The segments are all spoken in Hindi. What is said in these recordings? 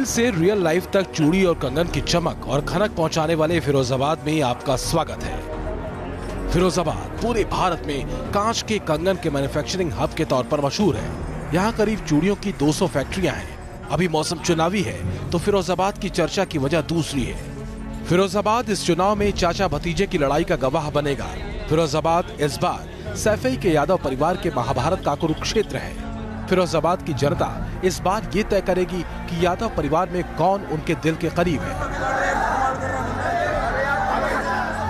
से रियल लाइफ तक चूड़ी और कंगन की चमक और खनक पहुंचाने वाले फिरोजाबाद में आपका स्वागत है। फिरोजाबाद पूरे भारत में कांच के कंगन के मैन्युफैक्चरिंग हब के तौर पर मशहूर है। यहाँ करीब चूड़ियों की 200 फैक्ट्रियां हैं। अभी मौसम चुनावी है तो फिरोजाबाद की चर्चा की वजह दूसरी है। फिरोजाबाद इस चुनाव में चाचा भतीजे की लड़ाई का गवाह बनेगा। फिरोजाबाद इस बार सैफई के यादव परिवार के महाभारत का कुरुक्षेत्र है। फिरोजाबाद की जनता इस बार ये तय करेगी कि यादव परिवार में कौन उनके दिल के करीब है।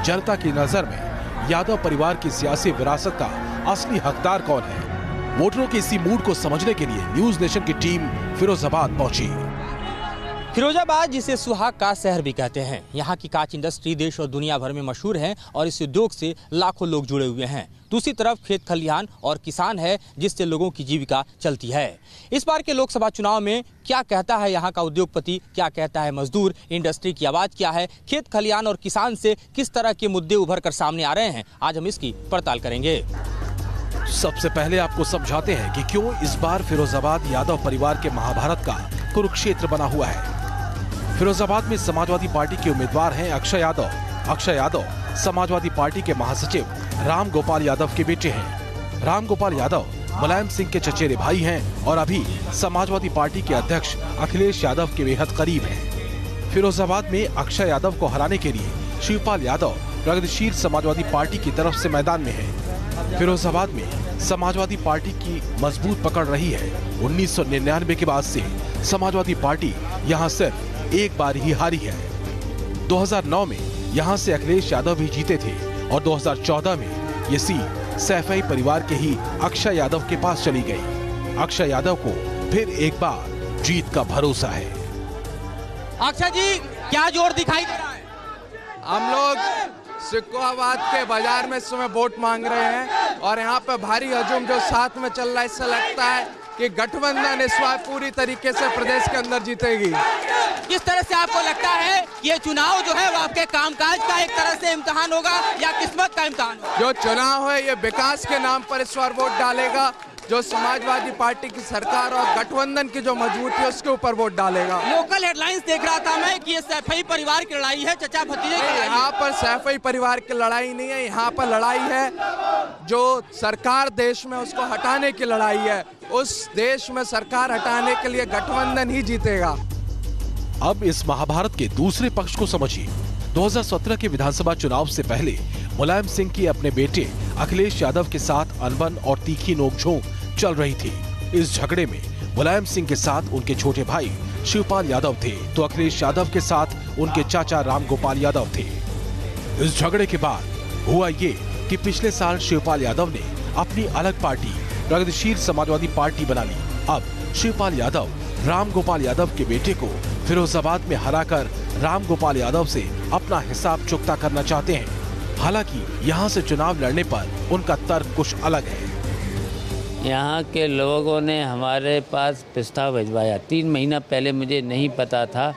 जनता की नजर में यादव परिवार की सियासी विरासत का असली हकदार कौन है। वोटरों के इसी मूड को समझने के लिए न्यूज नेशन की टीम फिरोजाबाद पहुंची। फिरोजाबाद जिसे सुहाग का शहर भी कहते हैं, यहाँ की कांच इंडस्ट्री देश और दुनिया भर में मशहूर है और इस उद्योग से लाखों लोग जुड़े हुए हैं। दूसरी तरफ खेत खलिहान और किसान है जिससे लोगों की जीविका चलती है। इस बार के लोकसभा चुनाव में क्या कहता है यहाँ का उद्योगपति, क्या कहता है मजदूर, इंडस्ट्री की आवाज क्या है, खेत खलिहान और किसान से किस तरह के मुद्दे उभर कर सामने आ रहे हैं, आज हम इसकी पड़ताल करेंगे। सबसे पहले आपको समझाते हैं कि क्यों इस बार फिरोजाबाद यादव परिवार के महाभारत का कुरुक्षेत्र बना हुआ है। फिरोजाबाद में समाजवादी पार्टी के उम्मीदवार हैं अक्षय यादव। अक्षय यादव समाजवादी पार्टी के महासचिव राम गोपाल यादव के बेटे हैं। राम गोपाल यादव मुलायम सिंह के चचेरे भाई हैं और अभी समाजवादी पार्टी के अध्यक्ष अखिलेश यादव के बेहद करीब हैं। फिरोजाबाद में अक्षय यादव को हराने के लिए शिवपाल यादव प्रगतिशील समाजवादी पार्टी की तरफ से मैदान में है। फिरोजाबाद में समाजवादी पार्टी की मजबूत पकड़ रही है। 1999 के बाद से समाजवादी पार्टी यहाँ सिर्फ एक बार ही हारी है। 2009 में यहाँ से अखिलेश यादव भी जीते थे और 2014 में ये सीट सैफई परिवार के ही अक्षय यादव के पास चली गई। अक्षय यादव को फिर एक बार जीत का भरोसा है। अक्षय जी, क्या जोर दिखाई दे रहा है? हम लोग सिक्कोहाबाद के बाजार में इस समय वोट मांग रहे हैं और यहाँ पे भारी हजूम जो साथ में चल रहा है, इससे लगता है कि गठबंधन इस बार पूरी तरीके से प्रदेश के अंदर जीतेगी। किस तरह से आपको लगता है ये चुनाव जो है वो आपके कामकाज का एक तरह से इम्तिहान होगा या किस्मत का इम्तिहान होगा? जो चुनाव है ये विकास के नाम पर इस बार वोट डालेगा। जो समाजवादी पार्टी की सरकार और गठबंधन की जो मजबूती है उसके ऊपर वोट डालेगा। लोकल हेडलाइंस देख रहा था मैं कि ये सैफई परिवार की लड़ाई है, चचा भतीजे की लड़ाई। यहाँ पर सैफई परिवार की लड़ाई नहीं है, यहाँ पर लड़ाई है जो सरकार देश में उसको हटाने की लड़ाई है। उस देश में सरकार हटाने के लिए गठबंधन ही जीतेगा। अब इस महाभारत के दूसरे पक्ष को समझिए। 2017 के विधानसभा चुनाव से पहले मुलायम सिंह की अपने बेटे अखिलेश यादव के साथ अनबन और तीखी नोकझोंक चल रही थी। इस झगड़े में मुलायम सिंह के साथ उनके छोटे भाई शिवपाल यादव थे तो अखिलेश यादव के साथ उनके चाचा राम गोपाल यादव थे। इस झगड़े के बाद हुआ ये कि पिछले साल शिवपाल यादव ने अपनी अलग पार्टी प्रगतिशील समाजवादी पार्टी बना ली। अब शिवपाल यादव राम गोपाल यादव के बेटे को फिरोजाबाद में हराकर राम गोपाल यादव से अपना हिसाब चुकता करना चाहते हैं। हालांकि यहाँ से चुनाव लड़ने पर उनका तर्क कुछ अलग है। यहाँ के लोगों ने हमारे पास प्रस्ताव भिजवाया। 3 महीना पहले मुझे नहीं पता था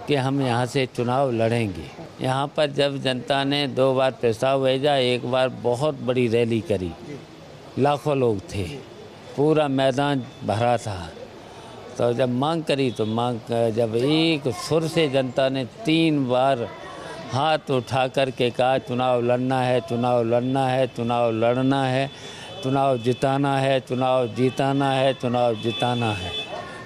कि हम यहाँ से चुनाव लड़ेंगे। यहाँ पर जब जनता ने 2 बार प्रस्ताव भेजा, एक बार बहुत बड़ी रैली करी, लाखों लोग थे, पूरा मैदान भरा था। तो जब मांग करी तो जब एक सुर से जनता ने 3 बार हाथ उठा कर के कहा चुनाव लड़ना है, चुनाव लड़ना है, चुनाव लड़ना है, चुनाव जिताना है, चुनाव जीताना है, चुनाव जिताना है,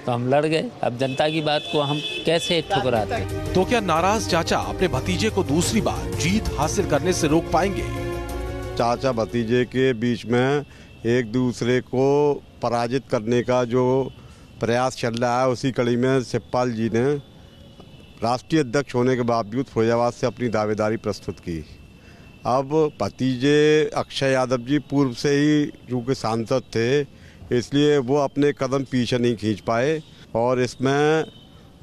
तो हम लड़ गए। अब जनता की बात को हम कैसे ठुकराते? तो क्या नाराज चाचा अपने भतीजे को दूसरी बार जीत हासिल करने से रोक पाएंगे? चाचा भतीजे के बीच में एक दूसरे को पराजित करने का जो प्रयास चल रहा है, उसी कड़ी में शिवपाल जी ने राष्ट्रीय अध्यक्ष होने के बावजूद फिरोजाबाद से अपनी दावेदारी प्रस्तुत की। अब भतीजे अक्षय यादव जी पूर्व से ही चूँकि सांसद थे, इसलिए वो अपने कदम पीछे नहीं खींच पाए और इसमें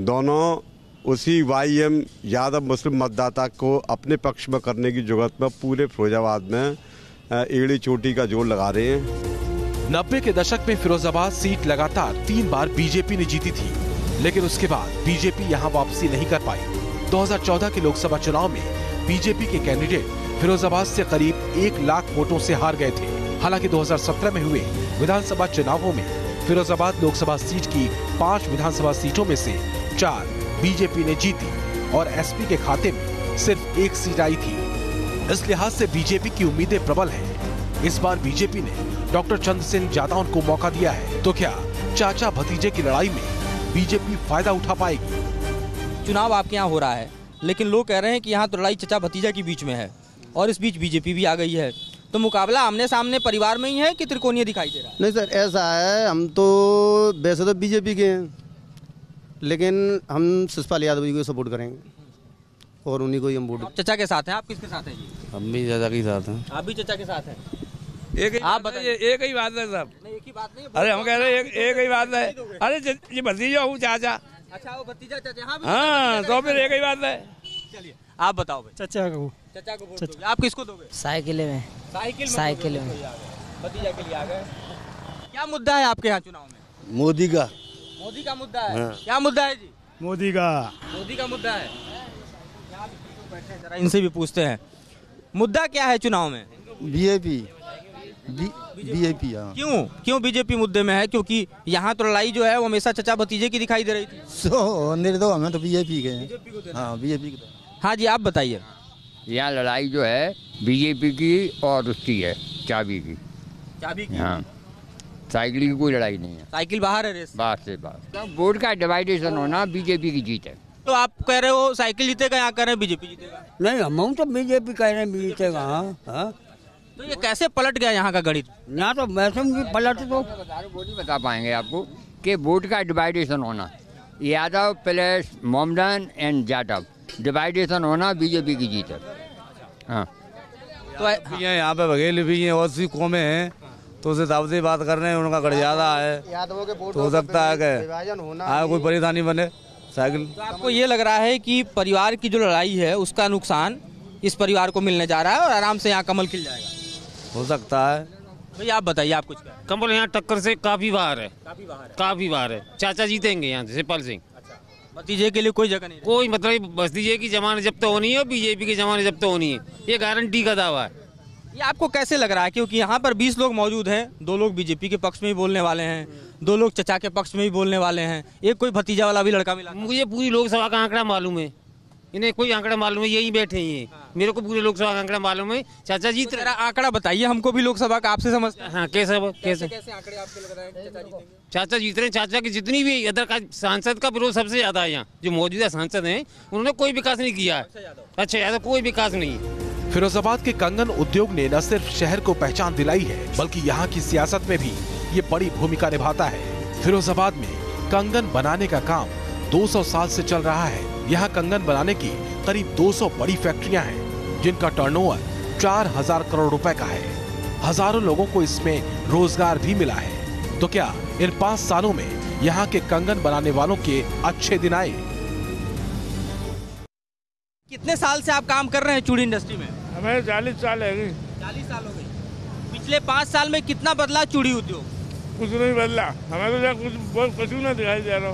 दोनों उसी YM यादव मुस्लिम मतदाता को अपने पक्ष में करने की जुगत में पूरे फिरोजाबाद में एड़ी चोटी का जोर लगा रहे हैं। 90 के दशक में फिरोजाबाद सीट लगातार 3 बार बीजेपी ने जीती थी, लेकिन उसके बाद बीजेपी यहां वापसी नहीं कर पाई। 2014 के लोकसभा चुनाव में बीजेपी के कैंडिडेट फिरोजाबाद से करीब 1 लाख वोटों से हार गए थे। हालांकि 2017 में हुए विधानसभा चुनावों में फिरोजाबाद लोकसभा सीट की 5 विधानसभा सीटों में से 4 बीजेपी ने जीती और एसपी के खाते में सिर्फ 1 सीट आई थी। इस लिहाज से बीजेपी की उम्मीदें प्रबल हैं। इस बार बीजेपी ने डॉक्टर चंद्रसेन जादौन को मौका दिया है, तो क्या चाचा भतीजे की लड़ाई में बीजेपी फायदा उठा पाएगी? चुनाव आपके यहाँ हो रहा है, लेकिन लोग कह रहे हैं कि यहाँ तो लड़ाई चचा भतीजा के बीच में है और इस बीच बीजेपी भी आ गई है, तो मुकाबला आमने सामने परिवार में ही है कि त्रिकोणीय दिखाई दे रहा है? नहीं सर, ऐसा है, हम तो वैसे तो बीजेपी के हैं, लेकिन हम शिवपाल यादव जी को सपोर्ट करेंगे और उन्हीं को ही हम वोट। चचा के साथ हैं, आप किसके साथ हैं जी? हम भी चाचा के साथ हैं। आप भी चचा के साथ हैं? आप बताइए। एक ही बात है सब। नहीं, एक ही बात नहीं। अरे हम कह रहे हैं एक ही बात है। अरे ये भतीजा हूँ चाचा। अच्छा, वो भतीजा चाचा। हाँ, तो फिर एक ही बात है। चलिए आप बताओ भाई। चचा को वोट दोगे। आप किसको दोगे? साइकिल में भतीजा के लिए आ गए। क्या मुद्दा है आपके यहाँ चुनाव में? मोदी का मुद्दा है। क्या मुद्दा है जी? मोदी का मुद्दा है। जरा इनसे भी पूछते हैं, मुद्दा क्या है चुनाव में? बीजेपी। क्यों बीजेपी मुद्दे में है? क्योंकि यहाँ तो लड़ाई जो है वो हमेशा चचा भतीजे की दिखाई दे रही थी। हमें तो बीजेपी के। हाँ, बीजेपी के। हाँ जी, आप बताइए। यहाँ लड़ाई जो है बीजेपी की और उसकी है, चाबी की। हाँ, साइकिल की कोई लड़ाई नहीं है। साइकिल बाहर है रेस। बाहर से बाहर। वोट का डिवाइडेशन होना बीजेपी की जीत है। तो आप कह रहे हो साइकिल जीतेगा, यहाँ कह रहे हैं बीजेपी जीतेगा? नहीं, हम तो बीजेपी कह रहे हैं जीतेगा। हाँ, तो ये कैसे पलट गया यहाँ का गणित? यहाँ तो मैसम की पलट तो वो नहीं बता पाएंगे आपको कि वोट का डिवाइडेशन होना, Yadav plus Mohammedan and Jatav, डिवाइडेशन होना बीजेपी की जीत है। हाँ, तो यहाँ पे बघेल भी हैं और सी कौमें हैं, तो उसे दाव से बात कर रहे हैं, उनका गढ़ ज्यादा है, तो हो सकता है कि कोई परेशानी बने साइकिल। तो आपको ये लग रहा है कि परिवार की जो लड़ाई है उसका नुकसान इस परिवार को मिलने जा रहा है और आराम से यहाँ कमल खिल जाएगा? हो सकता है। भाई आप बताइए, आप कुछ कमल यहाँ टक्कर से काफी बाहर है। काफी बाहर है। चाचा जीतेंगे यहाँ से, शिवपाल सिंह। भतीजे के लिए कोई जगह नहीं? कोई मतलब भतीजे की जमानत जब्त होनी है और बीजेपी की जमानत जब्त होनी है, ये गारंटी का दावा है। ये आपको कैसे लग रहा है? क्योंकि यहाँ पर 20 लोग मौजूद हैं, 2 लोग बीजेपी के पक्ष में ही बोलने वाले हैं, 2 लोग चचा के पक्ष में ही बोलने वाले हैं, एक कोई भतीजा वाला भी लड़का मिला। मुझे पूरी लोकसभा का आंकड़ा मालूम है, इन्हें कोई आंकड़ा मालूम है, यही बैठे हैं। मेरे को पूरे लोकसभा का आंकड़ा मालूम है। चाचा जीत रहे। आंकड़ा बताइए हमको भी लोकसभा का, आपसे समझते हैं। हाँ, कैसे आंकड़े आपको लग रहा है चाचा जीत रहे हैं? चाचा की जितनी भी इधर का सांसद का विरोध सबसे ज्यादा है यहाँ। जो मौजूदा सांसद हैं उन्होंने कोई विकास नहीं किया है। अच्छा, यादव कोई विकास नहीं है। फिरोजाबाद के कंगन उद्योग ने न सिर्फ शहर को पहचान दिलाई है, बल्कि यहाँ की सियासत में भी ये बड़ी भूमिका निभाता है। फिरोजाबाद में कंगन बनाने का काम 200 साल से चल रहा है। यहाँ कंगन बनाने की करीब 200 बड़ी फैक्ट्रियां हैं, जिनका टर्नओवर 4000 करोड़ रुपए का है। हजारों लोगों को इसमें रोजगार भी मिला है। तो क्या इन 5 सालों में यहाँ के कंगन बनाने वालों के अच्छे दिन आए? कितने साल से आप काम कर रहे हैं चूड़ी इंडस्ट्री में? हमें 40 साल है। 40 साल हो गए। पिछले 5 साल में कितना बदला चूड़ी उद्योग? कुछ नहीं बदला, हमें तो कुछ नहीं दिखाई दे रहा।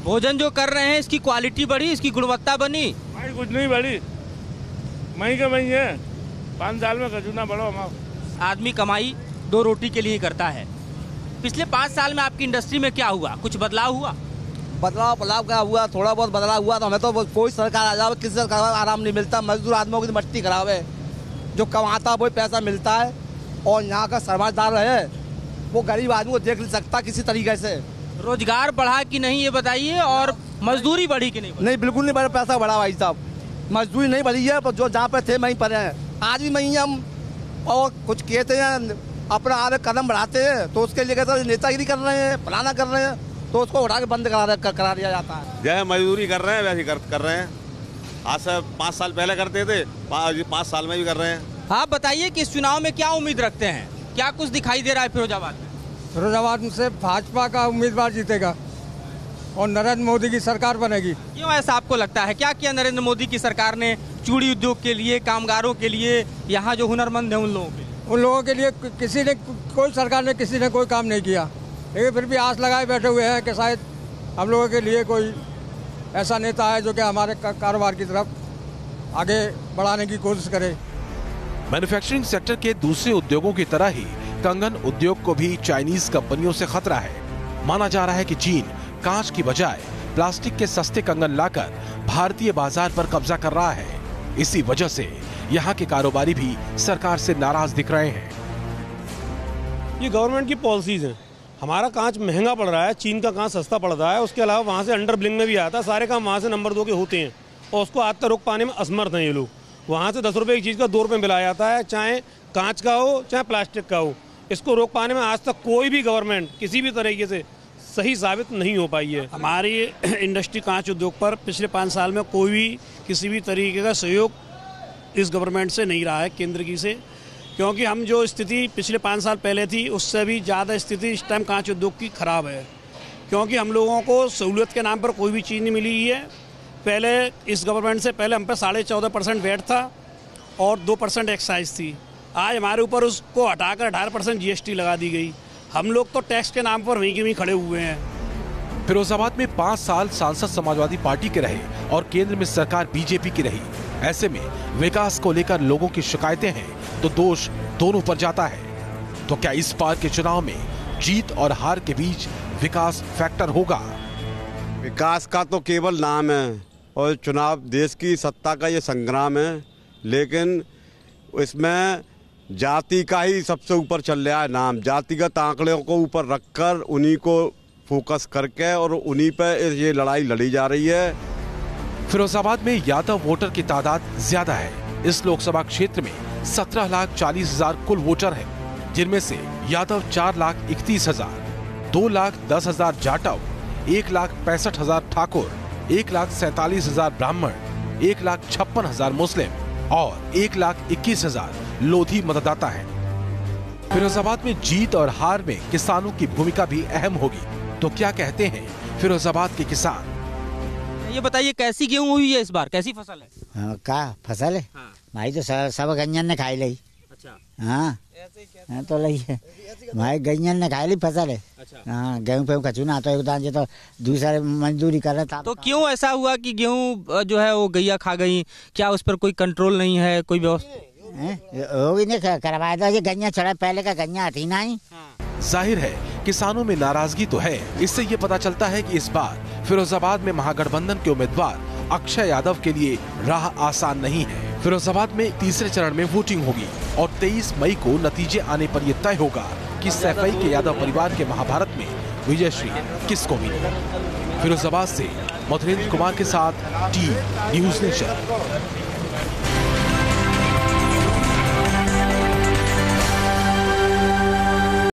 भोजन जो कर रहे हैं इसकी क्वालिटी बढ़ी, इसकी गुणवत्ता बनी? भाई कुछ नहीं बढ़ी, मई का मई है। 5 साल में कछु ना बढ़ो। हमारा आदमी कमाई 2 रोटी के लिए करता है। पिछले 5 साल में आपकी इंडस्ट्री में क्या हुआ? कुछ बदलाव हुआ? बदलाव क्या हुआ? थोड़ा बहुत बदलाव हुआ। तो हमें तो कोई सरकार आ जाए, किसी सरकार में आराम नहीं मिलता। मजदूर आदमियों की मट्टी खराब है, जो कमाता वही पैसा मिलता है। और यहाँ का समाजदार है वो गरीब आदमी को देख नहीं सकता किसी तरीके से। रोजगार बढ़ा कि नहीं ये बताइए, और मजदूरी बढ़ी कि नहीं? नहीं, बिल्कुल नहीं बढ़ा। पैसा बढ़ा भाई साहब, मजदूरी नहीं बढ़ी है। जो जहाँ पे थे वहीं पर हैं, आज भी वहीं हम। और कुछ कहते हैं अपना आगे कदम बढ़ाते हैं तो उसके लिए कहते हैं नेतागिरी कर रहे हैं, फलाना कर रहे हैं, तो उसको उठा के बंद करा दिया जाता है। जय मजदूरी कर रहे हैं वैसे कर रहे हैं। आज से 5 साल पहले करते थे, 5 साल में भी कर रहे हैं। आप बताइए कि इस चुनाव में क्या उम्मीद रखते हैं? क्या कुछ दिखाई दे रहा है फिरोजाबाद में? फिरोजाबाद से भाजपा का उम्मीदवार जीतेगा और नरेंद्र मोदी की सरकार बनेगी। क्यों ऐसा आपको लगता है? क्या किया नरेंद्र मोदी की सरकार ने चूड़ी उद्योग के लिए, कामगारों के लिए, यहाँ जो हुनरमंद है उन लोगों के लिए? उन लोगों के लिए किसी ने, कोई सरकार ने किसी ने कोई काम नहीं किया। लेकिन फिर भी आस लगाए बैठे हुए हैं कि शायद हम लोगों के लिए कोई ऐसा नेता है जो कि हमारे कारोबार की तरफ आगे बढ़ाने की कोशिश करे। मैन्युफैक्चरिंग सेक्टर के दूसरे उद्योगों की तरह ही कंगन उद्योग को भी चाइनीज कंपनियों से खतरा है। माना जा रहा है कि चीन कांच की बजाय प्लास्टिक के सस्ते कंगन लाकर भारतीय बाजार पर कब्जा कर रहा है। इसी वजह से यहाँ के कारोबारी भी सरकार से नाराज दिख रहे हैं। ये गवर्नमेंट की पॉलिसीज हैं। हमारा कांच महंगा पड़ रहा है, चीन का कांच सस्ता पड़ रहा है। उसके अलावा वहाँ से अंडर ब्लिंग में भी आता है, सारे काम वहाँ से नंबर 2 के होते हैं और उसको आज तक रोक पाने में असमर्थ हैं ये लोग। वहाँ से 10 रुपये की चीज़ का 2 रुपये मिलाया जाता है, चाहे कांच का हो चाहे प्लास्टिक का हो। इसको रोक पाने में आज तक कोई भी गवर्नमेंट किसी भी तरीके से सही साबित नहीं हो पाई है। हमारी इंडस्ट्री कांच उद्योग पर पिछले 5 साल में कोई भी किसी भी तरीके का सहयोग इस गवर्नमेंट से नहीं रहा है, केंद्र की से, क्योंकि हम जो स्थिति पिछले 5 साल पहले थी उससे भी ज़्यादा स्थिति इस टाइम कांच उद्योग की खराब है, क्योंकि हम लोगों को सहूलियत के नाम पर कोई भी चीज़ नहीं मिली है। पहले इस गवर्नमेंट से पहले हम पे 14.5% वैट था और 2% एक्साइज थी। आज हमारे ऊपर उसको हटाकर 18% GST लगा दी गई। हम लोग तो टैक्स के नाम पर वहीं के वहीं खड़े हुए हैं। फिरोजाबाद में 5 साल सांसद समाजवादी पार्टी के रहे और केंद्र में सरकार बीजेपी की रही। ऐसे में विकास को लेकर लोगों की शिकायतें हैं तो दोष दोनों पर जाता है। तो क्या इस बार के चुनाव में जीत और हार के बीच विकास फैक्टर होगा? विकास का तो केवल नाम है और चुनाव देश की सत्ता का ये संग्राम है, लेकिन इसमें जाति का ही सबसे ऊपर चल रहा है नाम। जातिगत आंकड़ों को ऊपर रखकर उन्हीं को फोकस करके और उन्हीं पर ये लड़ाई लड़ी जा रही है। फिरोजाबाद में यादव वोटर की तादाद ज्यादा है। इस लोकसभा क्षेत्र में 17,40,000 कुल वोटर हैं, जिनमें से यादव 4,31,000, 2,10,000 जाटव, 1,65,000 ठाकुर, 1,47,000 ब्राह्मण, 1,56,000 मुस्लिम और 1,21,000 लोधी मतदाता हैं। फिरोजाबाद में जीत और हार में किसानों की भूमिका भी अहम होगी। तो क्या कहते हैं फिरोजाबाद के किसान? ये बताइए कैसी गेहूं हुई है इस बार, कैसी फसल है? का फसल है? हाँ। भाई तो सब गंजन ने खाई ली। अच्छा। हाँ तो लई है भाई, गंजन ने खाई ली फसल है। अच्छा। हाँ, गेहूं पे कचूना तो एक तो दूसरे मजदूरी कर रहा था। तो क्यों ऐसा हुआ कि गेहूं जो है वो गैया खा गई? क्या उस पर कोई कंट्रोल नहीं है, कोई व्यवस्था? होगी नहीं करवाया था, ये गन्या चढ़ा, पहले का गन्या थी ना ही। जाहिर है किसानों में नाराजगी तो है। इससे ये पता चलता है कि इस बार फिरोजाबाद में महागठबंधन के उम्मीदवार अक्षय यादव के लिए राह आसान नहीं है। फिरोजाबाद में तीसरे चरण में वोटिंग होगी और 23 मई को नतीजे आने पर यह तय होगा कि सैफई के यादव परिवार के महाभारत में विजयश्री किसको मिली। फिरोजाबाद से मधुरेंद्र कुमार के साथ टी न्यूज़ नेशन।